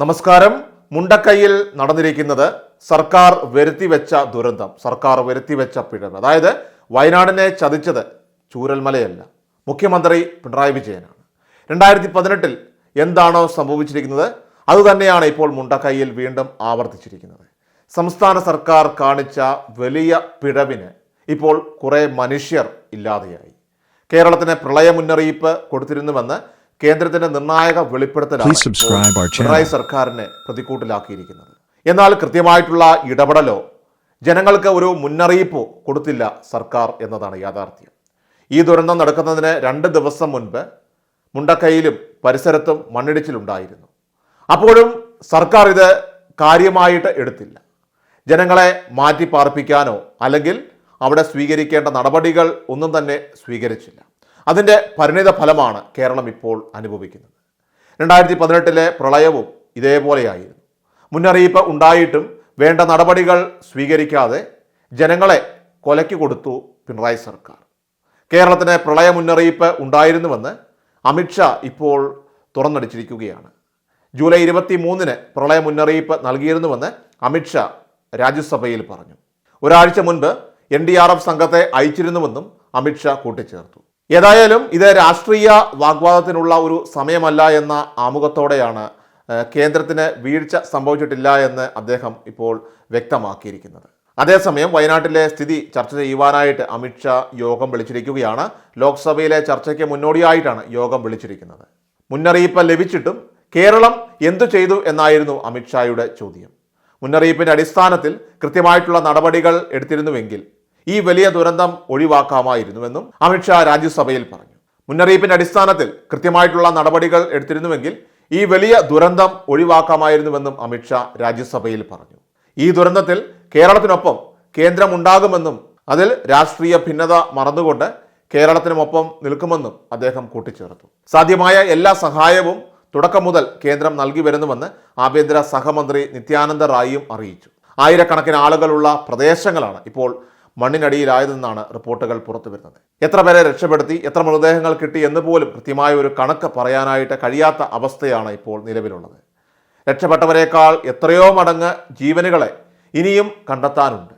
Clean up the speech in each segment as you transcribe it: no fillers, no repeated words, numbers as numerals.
നമസ്കാരം. മുണ്ടക്കൈയിൽ നടന്നിരിക്കുന്നത് സർക്കാർ വരുത്തിവെച്ച ദുരന്തം, സർക്കാർ വരുത്തിവെച്ച പിഴവ്. അതായത് വയനാടിനെ ചതിച്ചത് ചൂരൽമലയല്ല, മുഖ്യമന്ത്രി പിണറായി വിജയനാണ്. 2018 എന്താണോ സംഭവിച്ചിരിക്കുന്നത് അതുതന്നെയാണ് ഇപ്പോൾ മുണ്ടക്കൈയിൽ വീണ്ടും ആവർത്തിച്ചിരിക്കുന്നത്. സംസ്ഥാന സർക്കാർ കാണിച്ച വലിയ പിഴവിന് ഇപ്പോൾ കുറേ മനുഷ്യർ ഇല്ലാതെയായി. കേരളത്തിന് പ്രളയ മുന്നറിയിപ്പ് കൊടുത്തിരുന്നുവെന്ന് കേന്ദ്രത്തിന്റെ നിർണായക വെളിപ്പെടുത്തലാണ് പിണറായി സർക്കാരിനെ പ്രതിക്കൂട്ടിലാക്കിയിരിക്കുന്നത്. എന്നാൽ കൃത്യമായിട്ടുള്ള ഇടപെടലോ ജനങ്ങൾക്ക് ഒരു മുന്നറിയിപ്പോ കൊടുത്തില്ല സർക്കാർ എന്നതാണ് യാഥാർത്ഥ്യം. ഈ ദുരന്തം നടക്കുന്നതിന് 2 ദിവസം മുൻപ് മുണ്ടക്കൈയിലും പരിസരത്തും മണ്ണിടിച്ചിലുണ്ടായിരുന്നു. അപ്പോഴും സർക്കാർ ഇത് കാര്യമായിട്ട് എടുത്തില്ല. ജനങ്ങളെ മാറ്റി പാർപ്പിക്കാനോ അല്ലെങ്കിൽ അവിടെ സ്വീകരിക്കേണ്ട നടപടികൾ ഒന്നും തന്നെ സ്വീകരിച്ചില്ല. അതിൻ്റെ പരിണിത ഫലമാണ് കേരളം ഇപ്പോൾ അനുഭവിക്കുന്നത്. 2018 പ്രളയവും ഇതേപോലെയായിരുന്നു. മുന്നറിയിപ്പ് ഉണ്ടായിട്ടും വേണ്ട നടപടികൾ സ്വീകരിക്കാതെ ജനങ്ങളെ കൊലയ്ക്ക് കൊടുത്തു പിണറായി സർക്കാർ. കേരളത്തിന് പ്രളയ മുന്നറിയിപ്പ് ഉണ്ടായിരുന്നുവെന്ന് അമിത്ഷാ ഇപ്പോൾ തുറന്നടിച്ചിരിക്കുകയാണ്. ജൂലൈ 23 പ്രളയ മുന്നറിയിപ്പ് നൽകിയിരുന്നുവെന്ന് അമിത്ഷാ രാജ്യസഭയിൽ പറഞ്ഞു. ഒരാഴ്ച മുൻപ് NDRF സംഘത്തെ അയച്ചിരുന്നുവെന്നും അമിത്ഷാ കൂട്ടിച്ചേർത്തു. ഏതായാലും ഇത് രാഷ്ട്രീയ വാഗ്വാദത്തിനുള്ള ഒരു സമയമല്ല എന്ന ആമുഖത്തോടെയാണ് കേന്ദ്രത്തിന് വീഴ്ച സംഭവിച്ചിട്ടില്ല എന്ന് അദ്ദേഹം ഇപ്പോൾ വ്യക്തമാക്കിയിരിക്കുന്നത്. അതേസമയം വയനാട്ടിലെ സ്ഥിതി ചർച്ച ചെയ്യുവാനായിട്ട് അമിത്ഷാ യോഗം വിളിച്ചിരിക്കുകയാണ്. ലോക്സഭയിലെ ചർച്ചയ്ക്ക് മുന്നോടിയായിട്ടാണ് യോഗം വിളിച്ചിരിക്കുന്നത്. മുന്നറിയിപ്പ് ലഭിച്ചിട്ടും കേരളം എന്തു ചെയ്തു എന്നായിരുന്നു അമിത്ഷായുടെ ചോദ്യം. മുന്നറിയിപ്പിന്റെ അടിസ്ഥാനത്തിൽ കൃത്യമായിട്ടുള്ള നടപടികൾ എടുത്തിരുന്നുവെങ്കിൽ ഈ വലിയ ദുരന്തം ഒഴിവാക്കാമായിരുന്നുവെന്നും അമിത്ഷാ രാജ്യസഭയിൽ പറഞ്ഞു. മുന്നറിയിപ്പിന്റെ അടിസ്ഥാനത്തിൽ കൃത്യമായിട്ടുള്ള നടപടികൾ എടുത്തിരുന്നുവെങ്കിൽ ഈ വലിയ ദുരന്തം ഒഴിവാക്കാമായിരുന്നുവെന്നും അമിത്ഷാ രാജ്യസഭയിൽ പറഞ്ഞു. ഈ ദുരന്തത്തിൽ കേരളത്തിനൊപ്പം കേന്ദ്രം ഉണ്ടാകുമെന്നും അതിൽ രാഷ്ട്രീയ ഭിന്നത മറന്നുകൊണ്ട് കേരളത്തിനുമൊപ്പം നിൽക്കുമെന്നും അദ്ദേഹം കൂട്ടിച്ചേർത്തു. സാധ്യമായ എല്ലാ സഹായവും തുടക്കം മുതൽ കേന്ദ്രം നൽകി വരുന്നുവെന്ന് ആഭ്യന്തര സഹമന്ത്രി നിത്യാനന്ദ റായിയും അറിയിച്ചു. ആയിരക്കണക്കിന് ആളുകളുള്ള പ്രദേശങ്ങളാണ് ഇപ്പോൾ മണ്ണിനടിയിലായതെന്നാണ് റിപ്പോർട്ടുകൾ പുറത്തു വരുന്നത്. എത്ര പേരെ രക്ഷപ്പെടുത്തി, എത്ര മൃതദേഹങ്ങൾ കിട്ടി എന്ന് പോലും കൃത്യമായ ഒരു കണക്ക് പറയാനായിട്ട് കഴിയാത്ത അവസ്ഥയാണ് ഇപ്പോൾ നിലവിലുള്ളത്. രക്ഷപ്പെട്ടവരെക്കാൾ എത്രയോ മടങ്ങ് ജീവനുകളെ ഇനിയും കണ്ടെത്താനുണ്ട്.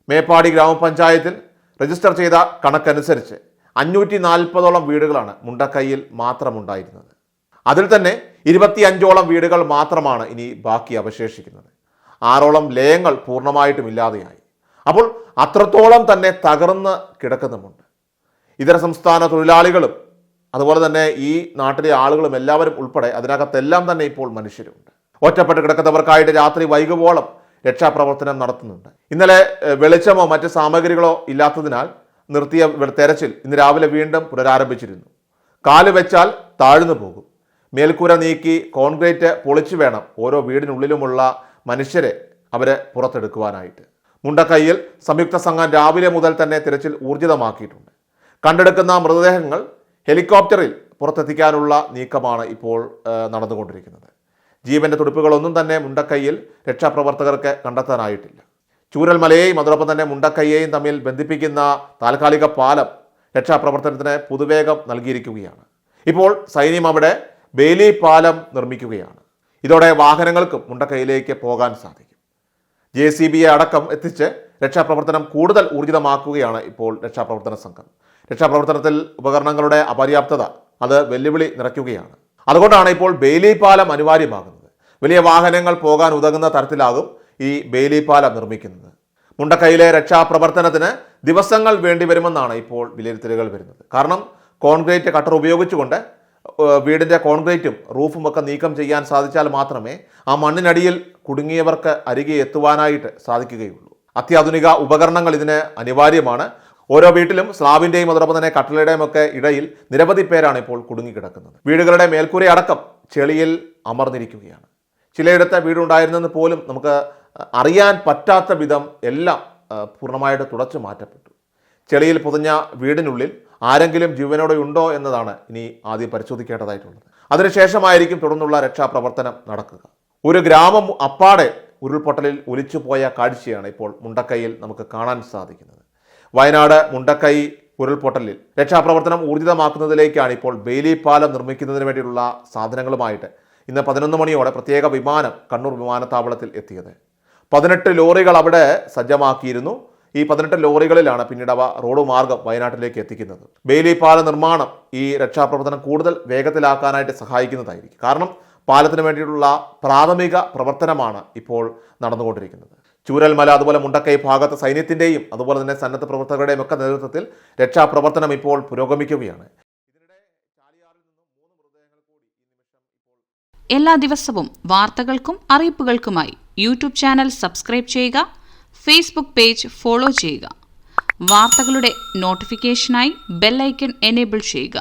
മേപ്പാടി ഗ്രാമപഞ്ചായത്തിൽ രജിസ്റ്റർ ചെയ്ത കണക്കനുസരിച്ച് 540ഓളം വീടുകളാണ് മുണ്ടക്കൈയിൽ മാത്രമുണ്ടായിരുന്നത്. അതിൽ തന്നെ 25ഓളം വീടുകൾ മാത്രമാണ് ഇനി ബാക്കി അവശേഷിക്കുന്നത്. 6ഓളം ലയങ്ങൾ പൂർണ്ണമായിട്ടും ഇല്ലാതെയായി. അപ്പോൾ അത്രത്തോളം തന്നെ തകർന്ന് കിടക്കുന്നുമുണ്ട്. ഇതര സംസ്ഥാന തൊഴിലാളികളും അതുപോലെ തന്നെ ഈ നാട്ടിലെ ആളുകളും എല്ലാവരും ഉൾപ്പെടെ അതിനകത്തെല്ലാം തന്നെ ഇപ്പോൾ മനുഷ്യരുണ്ട്. ഒറ്റപ്പെട്ട് കിടക്കുന്നവർക്കായിട്ട് രാത്രി വൈകുവോളം രക്ഷാപ്രവർത്തനം നടത്തുന്നുണ്ട്. ഇന്നലെ വെളിച്ചമോ മറ്റ് സാമഗ്രികളോ ഇല്ലാത്തതിനാൽ നിർത്തിയ തെരച്ചിൽ ഇന്ന് രാവിലെ വീണ്ടും പുനരാരംഭിച്ചിരുന്നു. കാല് വെച്ചാൽ താഴ്ന്നു പോകും. മേൽക്കൂര നീക്കി കോൺക്രീറ്റ് പൊളിച്ചു വേണം ഓരോ വീടിനുള്ളിലുമുള്ള മനുഷ്യരെ അവരെ പുറത്തെടുക്കുവാനായിട്ട്. മുണ്ടക്കൈയിൽ സംയുക്ത സംഘം രാവിലെ മുതൽ തന്നെ തിരച്ചിൽ ഊർജിതമാക്കിയിട്ടുണ്ട്. കണ്ടെടുക്കുന്ന മൃതദേഹങ്ങൾ ഹെലികോപ്റ്ററിൽ പുറത്തെത്തിക്കാനുള്ള നീക്കമാണ് ഇപ്പോൾ നടന്നുകൊണ്ടിരിക്കുന്നത്. ജീവന്റെ തുടിപ്പുകളൊന്നും തന്നെ മുണ്ടക്കൈയിൽ രക്ഷാപ്രവർത്തകർക്ക് കണ്ടെത്താനായിട്ടില്ല. ചൂരൽമലയെയും അതോടൊപ്പം തന്നെ മുണ്ടക്കൈയെയും തമ്മിൽ ബന്ധിപ്പിക്കുന്ന താൽക്കാലിക പാലം രക്ഷാപ്രവർത്തനത്തിന് പുതുവേഗം നൽകിയിരിക്കുകയാണ്. ഇപ്പോൾ സൈന്യം അവിടെ ബേലി പാലം നിർമ്മിക്കുകയാണ്. ഇതോടെ വാഹനങ്ങൾക്കും മുണ്ടക്കൈയിലേക്ക് പോകാൻ സാധിക്കും. JCB അടക്കം എത്തിച്ച് രക്ഷാപ്രവർത്തനം കൂടുതൽ ഊർജിതമാക്കുകയാണ് ഇപ്പോൾ രക്ഷാപ്രവർത്തന സംഘം. രക്ഷാപ്രവർത്തനത്തിൽ ഉപകരണങ്ങളുടെ അപര്യാപ്തത അത് വെല്ലുവിളി നിറയ്ക്കുകയാണ്. അതുകൊണ്ടാണ് ഇപ്പോൾ ബേലി പാലം അനിവാര്യമാകുന്നത്. വലിയ വാഹനങ്ങൾ പോകാൻ ഉതകുന്ന തരത്തിലാകും ഈ ബേലി പാലം നിർമ്മിക്കുന്നത്. മുണ്ടക്കൈയിലെ രക്ഷാപ്രവർത്തനത്തിന് ദിവസങ്ങൾ വേണ്ടിവരുമെന്നാണ് ഇപ്പോൾ വിലയിരുത്തലുകൾ വരുന്നത്. കാരണം കോൺക്രീറ്റ് കട്ടർ ഉപയോഗിച്ചുകൊണ്ട് വീടിൻ്റെ കോൺക്രീറ്റും റൂഫും ഒക്കെ നീക്കം ചെയ്യാൻ സാധിച്ചാൽ മാത്രമേ ആ മണ്ണിനടിയിൽ കുടുങ്ങിയവർക്ക് അരികെ എത്തുവാനായിട്ട് സാധിക്കുകയുള്ളൂ. അത്യാധുനിക ഉപകരണങ്ങൾ ഇതിന് അനിവാര്യമാണ്. ഓരോ വീട്ടിലും സ്ലാബിൻ്റെയും അതോടൊപ്പം തന്നെ കട്ടിലയുടെയും ഒക്കെ ഇടയിൽ നിരവധി പേരാണ് ഇപ്പോൾ കുടുങ്ങിക്കിടക്കുന്നത്. വീടുകളുടെ മേൽക്കൂരയടക്കം ചെളിയിൽ അമർന്നിരിക്കുകയാണ്. ചിലയിടത്ത് വീടുണ്ടായിരുന്നെന്ന് പോലും നമുക്ക് അറിയാൻ പറ്റാത്ത വിധം എല്ലാം പൂർണ്ണമായിട്ട് തുടച്ചു മാറ്റപ്പെട്ടു. ചെളിയിൽ പൊതിഞ്ഞ വീടിനുള്ളിൽ ആരെങ്കിലും ജീവനോടെ ഉണ്ടോ എന്നതാണ് ഇനി ആദ്യം പരിശോധിക്കേണ്ടതായിട്ടുള്ളത്. അതിനുശേഷമായിരിക്കും തുടർന്നുള്ള രക്ഷാപ്രവർത്തനം നടക്കുക. ഒരു ഗ്രാമം അപ്പാടെ ഉരുൾപൊട്ടലിൽ ഒലിച്ചുപോയ കാഴ്ചയാണ് ഇപ്പോൾ മുണ്ടക്കൈയിൽ നമുക്ക് കാണാൻ സാധിക്കുന്നത്. വയനാട് മുണ്ടക്കൈ ഉരുൾപൊട്ടലിൽ രക്ഷാപ്രവർത്തനം ഊർജിതമാക്കുന്നതിലേക്കാണ് ഇപ്പോൾ ബെയിലി പാലം നിർമ്മിക്കുന്നതിന് വേണ്ടിയുള്ള സാധനങ്ങളുമായിട്ട് ഇന്ന് 11 മണിയോടെ പ്രത്യേക വിമാനം കണ്ണൂർ വിമാനത്താവളത്തിൽ എത്തിയത്. 18 ലോറികൾ അവിടെ സജ്ജമാക്കിയിരുന്നു. ഈ 18 ലോറികളിലാണ് പിന്നീട് അവ റോഡ് മാർഗം വയനാട്ടിലേക്ക് എത്തിക്കുന്നത്. ബെയിലി പാല നിർമ്മാണം ഈ രക്ഷാപ്രവർത്തനം കൂടുതൽ വേഗത്തിലാക്കാനായിട്ട് സഹായിക്കുന്നതായിരിക്കും. കാരണം പാലത്തിന് വേണ്ടിയിട്ടുള്ള പ്രാഥമിക പ്രവർത്തനമാണ് ഇപ്പോൾ നടന്നുകൊണ്ടിരിക്കുന്നത്. ചൂരൽമല അതുപോലെ മുണ്ടക്കൈ ഭാഗത്ത് സൈന്യത്തിൻ്റെയും അതുപോലെ തന്നെ സന്നദ്ധ പ്രവർത്തകരുടെയും ഒക്കെ നേതൃത്വത്തിൽ രക്ഷാപ്രവർത്തനം ഇപ്പോൾ പുരോഗമിക്കുകയാണ്. എല്ലാ ദിവസവും വാർത്തകൾക്കും അറിയിപ്പുകൾക്കുമായി യൂട്യൂബ് ചാനൽ സബ്സ്ക്രൈബ് ചെയ്യുക, ഫേസ്ബുക്ക് പേജ് ഫോളോ ചെയ്യുക. വാർത്തകളുടെ നോട്ടിഫിക്കേഷനായി ബെൽ ഐക്കൺ എനേബിൾ ചെയ്യുക.